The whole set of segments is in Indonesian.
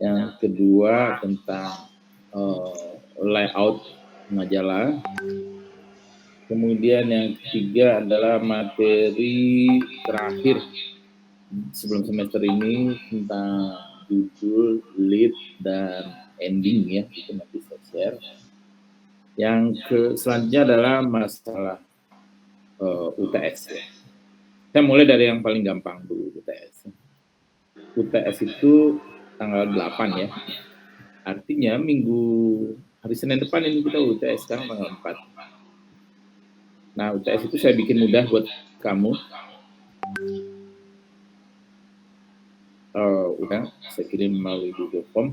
yang kedua tentang layout majalah, kemudian yang ketiga adalah materi terakhir sebelum semester ini tentang judul, lead, dan ending ya, itu nanti saya share. Yang selanjutnya adalah masalah UTS ya. Saya mulai dari yang paling gampang dulu, UTS. UTS itu tanggal 8 ya. Artinya hari Senin depan ini kita UTS, sekarang tanggal 4. Nah, UTS itu saya bikin mudah buat kamu. Udah saya kirim melalui Google Form.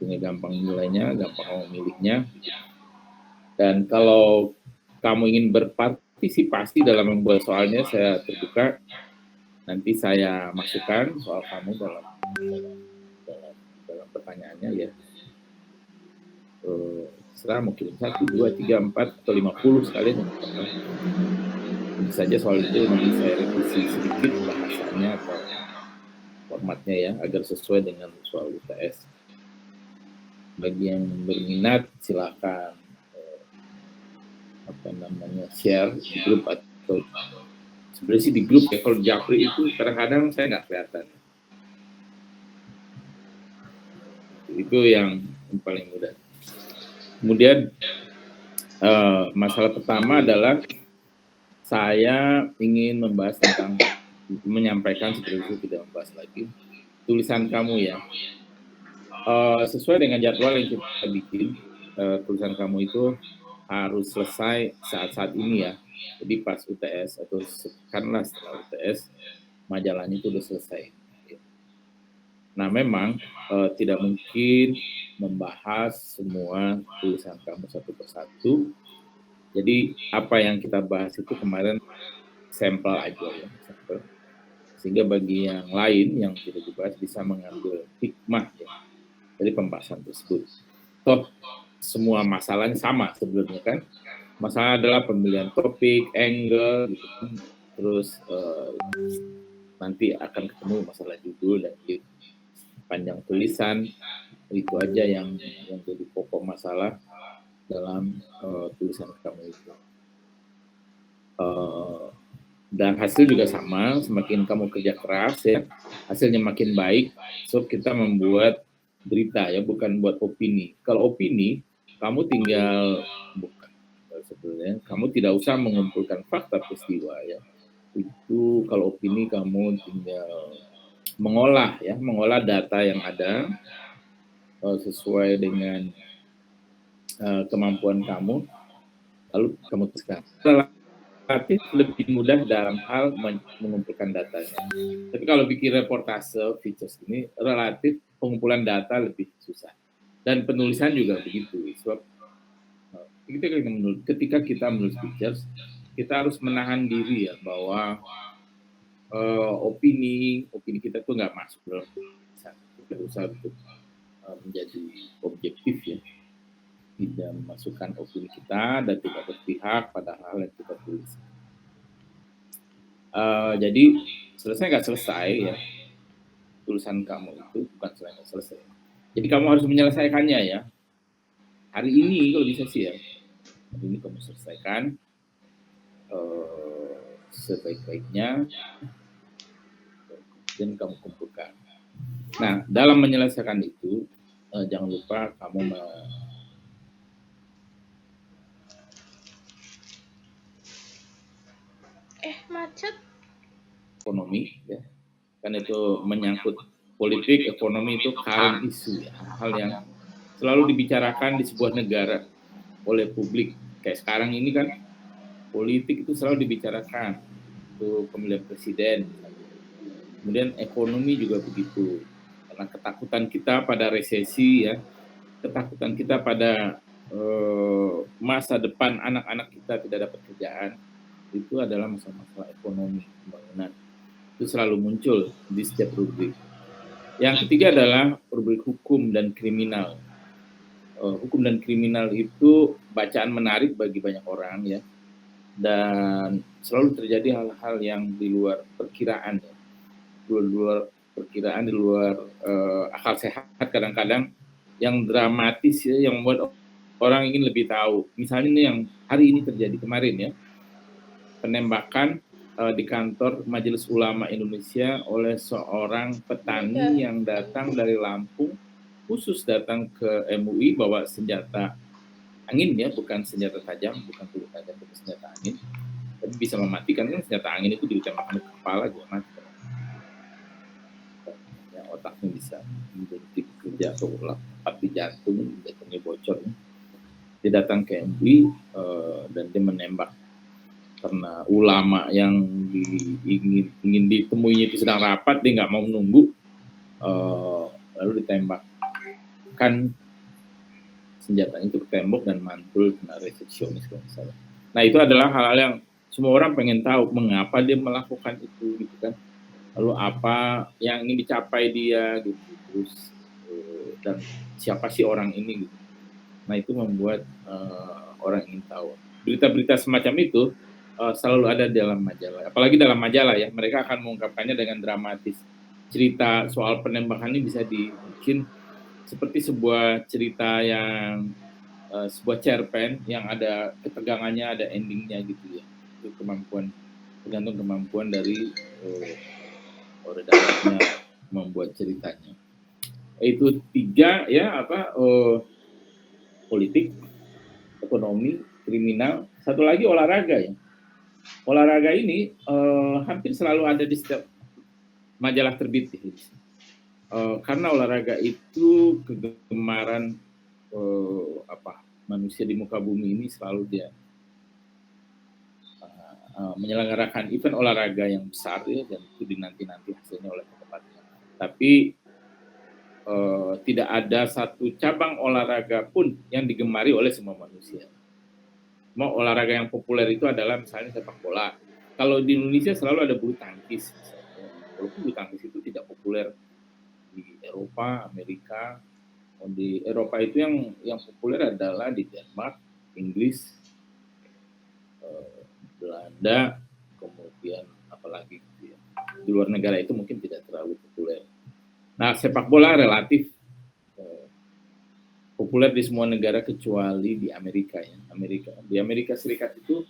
Ini gampang nilainya, gampang memilihnya. Dan kalau kamu ingin berpartisipasi dalam membuat soalnya, saya terbuka. Nanti saya masukkan soal kamu dalam pertanyaannya ya. Serah mau kirim 1, 2, 3, 4, atau 50 sekalian. Tentu saja soal itu nanti saya revisi sedikit bahasanya atau formatnya ya, agar sesuai dengan soal UTS. Bagi yang berminat silakan share di grup, atau sebenarnya sih di grup ya. Kalau Japri itu kadang-kadang saya nggak kelihatan. Itu yang paling mudah. Kemudian masalah pertama adalah saya ingin membahas tentang, menyampaikan, seperti itu tidak membahas lagi, tulisan kamu ya. Sesuai dengan jadwal yang kita bikin, tulisan kamu itu harus selesai saat-saat ini ya. Jadi pas UTS atau sekarang setelah UTS, majalahnya itu udah selesai. Nah, memang tidak mungkin membahas semua tulisan kamu satu persatu. Jadi apa yang kita bahas itu kemarin sampel aja ya, sampel. Sehingga bagi yang lain yang tidak dibahas bisa mengambil hikmah ya dari pembahasan tersebut. Toh semua masalahnya sama sebelumnya kan. Masalah adalah pemilihan topik, angle, gitu kan. Terus nanti akan ketemu masalah judul dan panjang tulisan. Itu aja yang jadi pokok masalah dalam tulisan kamu itu. Dan hasil juga sama, semakin kamu kerja keras ya, hasilnya makin baik. So kita membuat berita ya, bukan buat opini. Kalau opini, kamu tinggal sebenarnya kamu tidak usah mengumpulkan fakta peristiwa ya. Itu kalau opini kamu tinggal mengolah data yang ada sesuai dengan kemampuan kamu, lalu kamu tuliskan. Relatif lebih mudah dalam hal mengumpulkan datanya. Tapi kalau bikin reportase features ini, relatif pengumpulan data lebih susah. Dan penulisan juga begitu. Sebab ketika kita menulis features, kita harus menahan diri ya, bahwa opini kita tuh nggak masuk dalam tulisan. Kita berusaha untuk menjadi objektif ya, tidak memasukkan opini kita dan tidak berpihak pada hal yang kita tulis. Jadi selesai nggak selesai ya, tulisan kamu itu bukan selesai. Jadi kamu harus menyelesaikannya ya. Hari ini kalau bisa sih ya, hari ini kamu selesaikan sebaik-baiknya dan kamu kumpulkan. Nah, dalam menyelesaikan itu jangan lupa kamu macet ekonomi ya, kan itu menyangkut politik, ekonomi, itu current issue ya, hal yang selalu dibicarakan di sebuah negara oleh publik. Kayak sekarang ini kan politik itu selalu dibicarakan, itu pemilihan presiden. Kemudian ekonomi juga begitu, karena ketakutan kita pada resesi ya, ketakutan kita pada masa depan anak-anak kita tidak dapat kerjaan, itu adalah masalah ekonomi, pembangunan. Itu selalu muncul di setiap rubrik. Yang ketiga adalah rubrik hukum dan kriminal. Hukum dan kriminal itu bacaan menarik bagi banyak orang ya, dan selalu terjadi hal-hal yang di luar perkiraan ya, di luar perkiraan, di luar akal sehat kadang-kadang, yang dramatis ya, yang membuat orang ingin lebih tahu. Misalnya ini yang hari ini terjadi kemarin ya, penembakan di kantor Majelis Ulama Indonesia oleh seorang petani yang datang dari Lampung, khusus datang ke MUI bawa senjata angin ya, bukan senjata tajam, bukan peluru tajam, tapi senjata angin. Tapi bisa mematikan, kan senjata angin itu ditembakkan ke kepala juga mati. Ya, otaknya bisa menjadi kerja atau lepat di jantung, jantungnya bocor. Dia datang ke MUI dan dia menembak karena ulama yang ingin ditemuinya itu sedang rapat, dia nggak mau menunggu, lalu ditembakkan senjatanya itu ke tembok dan mantul kena resepsionis kalau misalnya. Nah itu adalah hal-hal yang semua orang pengen tahu mengapa dia melakukan itu gitu kan, lalu apa yang ingin dicapai dia gitu, terus dan siapa sih orang ini gitu. Nah itu membuat orang ingin tahu. Berita-berita semacam itu selalu ada dalam majalah, apalagi dalam majalah ya, mereka akan mengungkapkannya dengan dramatis. Cerita soal penembakan ini bisa dibikin seperti sebuah cerita yang sebuah cerpen yang ada ketegangannya, ada endingnya gitu ya. Itu kemampuan, tergantung kemampuan dari redaktornya membuat ceritanya. Itu 3 ya, politik, ekonomi, kriminal, satu lagi olahraga ya. Olahraga ini hampir selalu ada di setiap majalah terbit ya. Karena olahraga itu kegemaran manusia di muka bumi ini, selalu dia menyelenggarakan event olahraga yang besar ya, dan itu dinanti-nanti hasilnya oleh tempatnya. Tapi tidak ada satu cabang olahraga pun yang digemari oleh semua manusia. Mau olahraga yang populer itu adalah misalnya sepak bola. Kalau di Indonesia selalu ada bulu tangkis. Walaupun bulu tangkis itu tidak populer di Eropa, Amerika. Di Eropa itu yang populer adalah di Denmark, Inggris, Belanda, kemudian apalagi gitu ya. Di luar negara itu mungkin tidak terlalu populer. Nah, sepak bola relatif populer di semua negara kecuali di Amerika ya. Di Amerika Serikat itu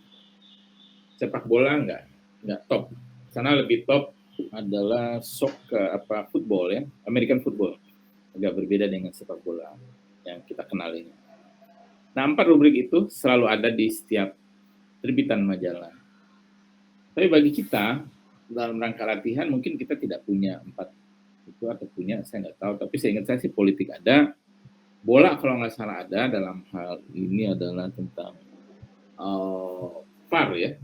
sepak bola nggak top. Sana lebih top adalah football ya, American football. Agak berbeda dengan sepak bola yang kita kenal ini. Nah, 4 rubrik itu selalu ada di setiap terbitan majalah. Tapi bagi kita dalam rangka latihan mungkin kita tidak punya 4 itu, atau punya saya nggak tahu. Tapi saya ingat saya sih politik ada, bola kalau nggak salah ada, dalam hal ini adalah tentang VAR ya.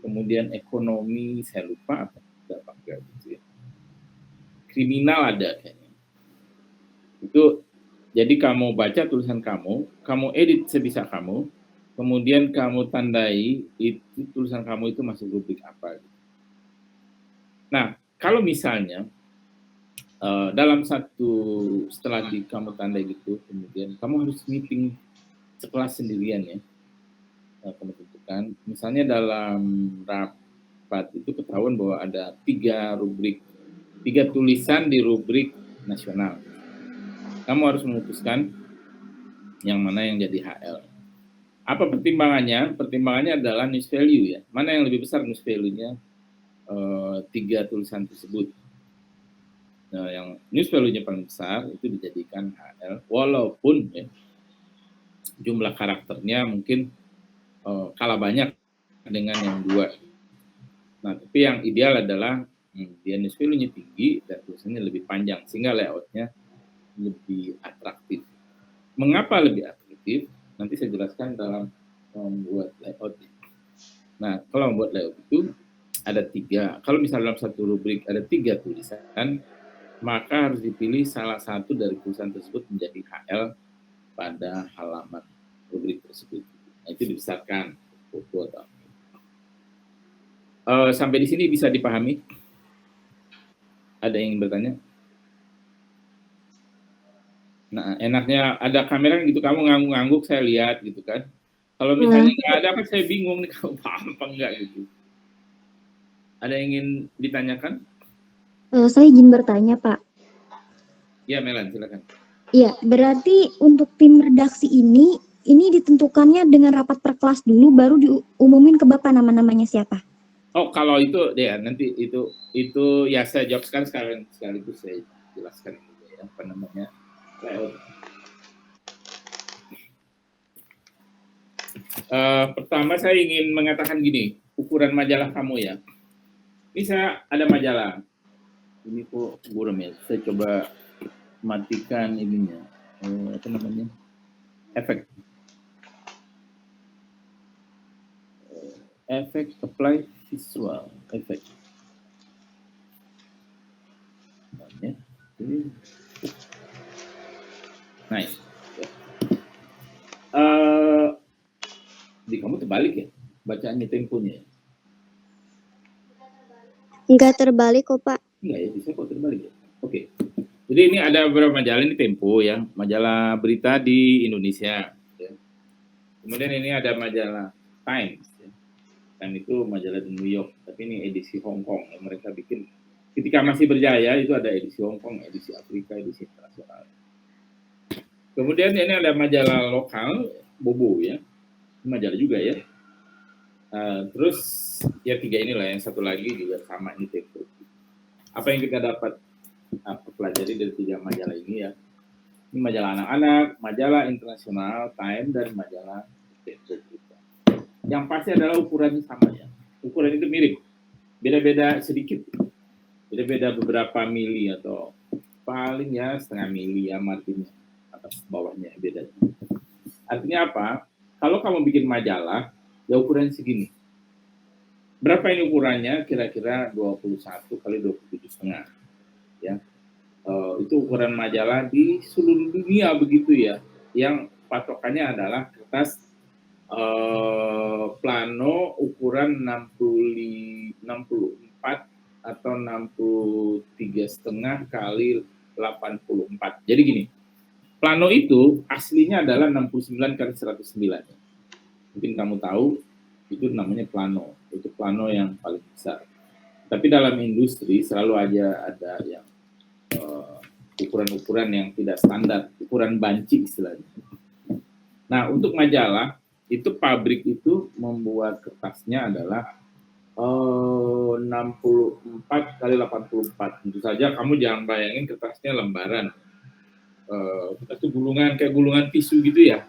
Kemudian ekonomi saya lupa apa gitu ya. Kriminal ada kayaknya. Itu jadi kamu baca tulisan kamu edit sebisa kamu, kemudian kamu tandai itu tulisan kamu itu masuk rubrik apa. Nah, kalau misalnya dalam setelah kamu tandai gitu, kemudian kamu harus meeting sekelas sendirian ya. Kamu tentukan, misalnya dalam rapat itu ketahuan bahwa ada 3 tulisan di rubrik nasional. Kamu harus memutuskan yang mana yang jadi HL. Apa pertimbangannya? Pertimbangannya adalah news value ya. Mana yang lebih besar news value-nya 3 tulisan tersebut. Nah, yang news value-nya paling besar itu dijadikan HL, walaupun ya, jumlah karakternya mungkin kalah banyak dengan yang 2. Nah, tapi yang ideal adalah dia news value-nya tinggi dan tulisannya lebih panjang sehingga layout-nya lebih atraktif. Mengapa lebih atraktif? Nanti saya jelaskan dalam membuat layout. Nah, kalau membuat layout itu ada 3. Kalau misalnya dalam satu rubrik ada 3 tulisan, maka harus dipilih salah satu dari tulisan tersebut menjadi HL pada halaman rubrik tersebut. Nah, itu dibesarkan foto atau sampai di sini bisa dipahami? Ada yang ingin bertanya? Nah, enaknya ada kamera gitu, kamu ngangguk-ngangguk, saya lihat gitu kan. Kalau misalnya nggak ada, kan saya bingung nih, kamu paham apa enggak gitu. Ada yang ingin ditanyakan? Saya izin bertanya, Pak. Ya, Melan, silakan. Iya, berarti untuk tim redaksi ini ditentukannya dengan rapat per kelas dulu, baru diumumin ke Bapak nama-namanya siapa? Oh, kalau itu ya nanti itu ya saya jawab sekaligus saya jelaskan ya, apa namanya layout. Pertama saya ingin mengatakan gini, ukuran majalah kamu ya. Ini saya ada majalah. Ini kok buram ya. Saya coba matikan ininya. Apa namanya? Efek. Efek apply visual efek. Nice. Di kamu terbalik ya bacaannya temponya? Enggak terbalik kok, Pak. Enggak ya, bisa kok terbalik ya. Oke. Jadi ini ada beberapa majalah, ini Tempo ya, majalah berita di Indonesia. Ya. Kemudian ini ada majalah Times. Ya. Time itu majalah di New York, tapi ini edisi Hong Kong. Yang mereka bikin ketika masih berjaya itu ada edisi Hong Kong, edisi Afrika, edisi internasional. Kemudian ini ada majalah lokal, Bobo ya, majalah juga ya. Terus ya 3 inilah, yang satu lagi juga sama ini Tempo. Apa yang kita dapat pelajari dari 3 majalah ini ya? Ini majalah anak-anak, majalah internasional, Time, dan majalah Tempo. Yang pasti adalah ukurannya sama ya. Ukuran itu mirip, beda-beda sedikit, beda-beda beberapa mili atau paling ya setengah mili ya marginnya, atas bawahnya bedanya. Artinya apa? Kalau kamu bikin majalah, ya ukuran segini. Berapa ini ukurannya? Kira-kira 21 kali 27,5 ya. Itu ukuran majalah di seluruh dunia begitu ya. Yang patokannya adalah kertas plano ukuran 64 atau 63,5 kali 84. Jadi gini, plano itu aslinya adalah 69 kali 109. Mungkin kamu tahu itu namanya plano. Itu plano yang paling besar. Tapi dalam industri selalu aja ada yang ukuran-ukuran yang tidak standar, ukuran banci istilahnya. Nah, untuk majalah itu pabrik itu membuat kertasnya adalah 64 kali 84. Tentu saja kamu jangan bayangin kertasnya lembaran. Kertas itu gulungan, kayak gulungan tisu gitu ya.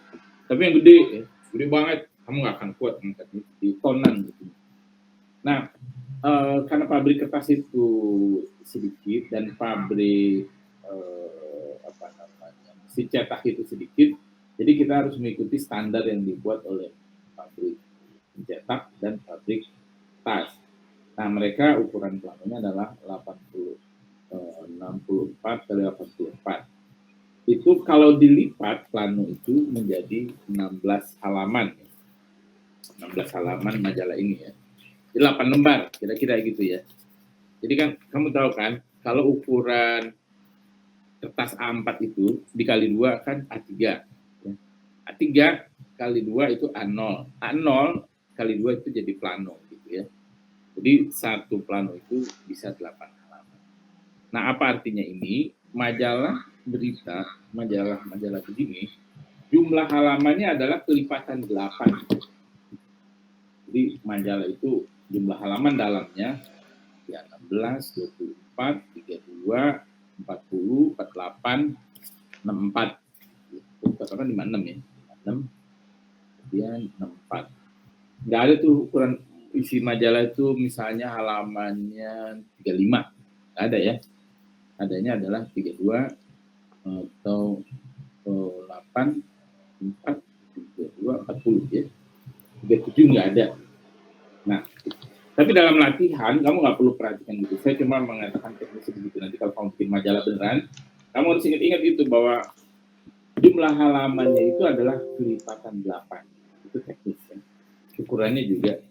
Tapi yang gede banget. Kamu nggak akan kuat angkat di tonan gitu. Nah, karena pabrik kertas itu sedikit dan pabrik si cetak itu sedikit, jadi kita harus mengikuti standar yang dibuat oleh pabrik cetak dan pabrik tas. Nah, mereka ukuran planonya adalah 64 kali 84. Itu kalau dilipat plano itu menjadi 16 halaman. 16 halaman majalah ini ya. 8 lembar, kira-kira gitu ya. Jadi kan kamu tahu kan, kalau ukuran kertas A4 itu dikali 2 kan A3. Ya. A3 kali 2 itu A0. A0 kali 2 itu jadi plano gitu ya. Jadi satu plano itu bisa 8 halaman. Nah, apa artinya ini? Majalah berita, majalah begini, jumlah halamannya adalah kelipatan 8. Jadi majalah itu jumlah halaman dalamnya ya 16, 24, 32, 40, 48, 64. Katakan 56 ya. 56, kemudian 64. Nggak ada tuh ukuran isi majalah itu misalnya halamannya 35. Nggak ada ya. Adanya adalah 32 atau 8, 4, 32, 40 ya. 37 nggak ada. Nah, tapi dalam latihan, kamu nggak perlu perhatikan gitu. Saya cuma mengatakan teknis begitu. Nanti kalau kamu bikin majalah beneran, kamu harus ingat-ingat itu bahwa jumlah halamannya itu adalah kelipatan 8. Itu teknis kan. Ukurannya juga